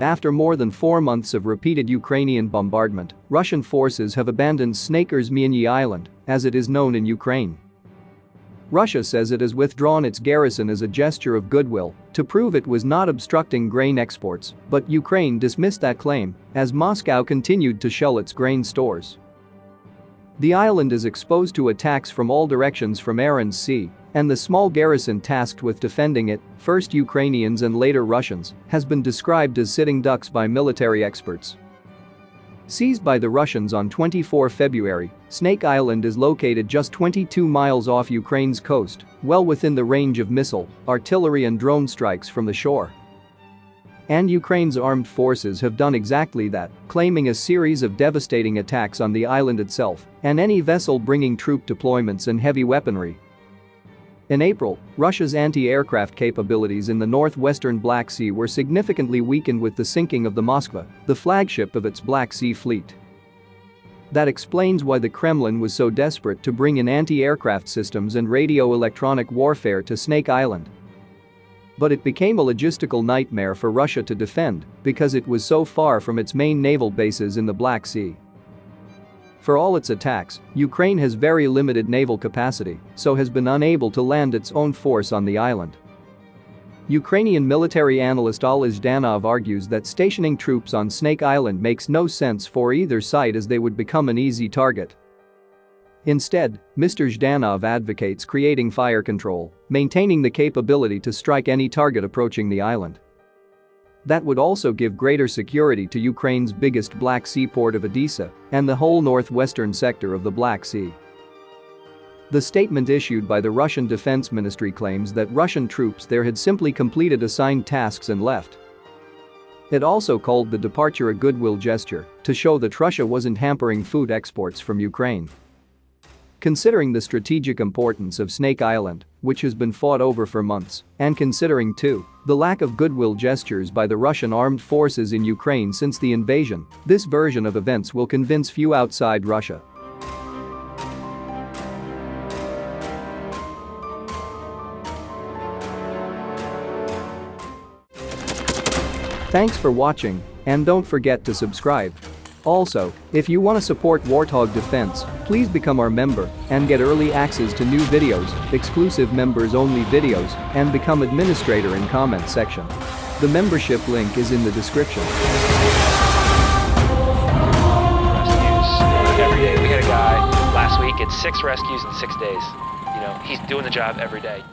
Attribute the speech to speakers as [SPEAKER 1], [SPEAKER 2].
[SPEAKER 1] After more than 4 months of repeated Ukrainian bombardment, Russian forces have abandoned Snakersmyenyi Island, as it is known in Ukraine. Russia says it has withdrawn its garrison as a gesture of goodwill to prove it was not obstructing grain exports, but Ukraine dismissed that claim as Moscow continued to shell its grain stores. The island is exposed to attacks from all directions from air and sea, and the small garrison tasked with defending it, first Ukrainians and later Russians, has been described as sitting ducks by military experts. Seized by the Russians on 24 February, Snake Island is located just 22 miles off Ukraine's coast, well within the range of missile, artillery and drone strikes from the shore. And Ukraine's armed forces have done exactly that, claiming a series of devastating attacks on the island itself and any vessel bringing troop deployments and heavy weaponry. In April, Russia's anti-aircraft capabilities in the northwestern Black Sea were significantly weakened with the sinking of the Moskva, the flagship of its Black Sea fleet. That explains why the Kremlin was so desperate to bring in anti-aircraft systems and radio-electronic warfare to Snake Island. But it became a logistical nightmare for Russia to defend because it was so far from its main naval bases in the Black Sea. For all its attacks, Ukraine has very limited naval capacity, so has been unable to land its own force on the island. Ukrainian military analyst Oleg Zhdanov argues that stationing troops on Snake Island makes no sense for either side as they would become an easy target. Instead, Mr. Zhdanov advocates creating fire control, maintaining the capability to strike any target approaching the island. That would also give greater security to Ukraine's biggest Black Sea port of Odessa and the whole northwestern sector of the Black Sea. The statement issued by the Russian Defense Ministry claims that Russian troops there had simply completed assigned tasks and left. It also called the departure a goodwill gesture to show that Russia wasn't hampering food exports from Ukraine. Considering the strategic importance of Snake Island, which has been fought over for months, and considering too the lack of goodwill gestures by the Russian armed forces in Ukraine since the invasion, this version of events will convince few outside Russia. Thanks for watching, and don't forget to subscribe. Also, if you want to support Warthog Defense, please become our member and get early access to new videos, exclusive members-only videos, and become administrator in comment section. The membership link is in the description.
[SPEAKER 2] Rescues every day. We had a guy last week, it's 6 rescues in 6 days. He's doing the job every day.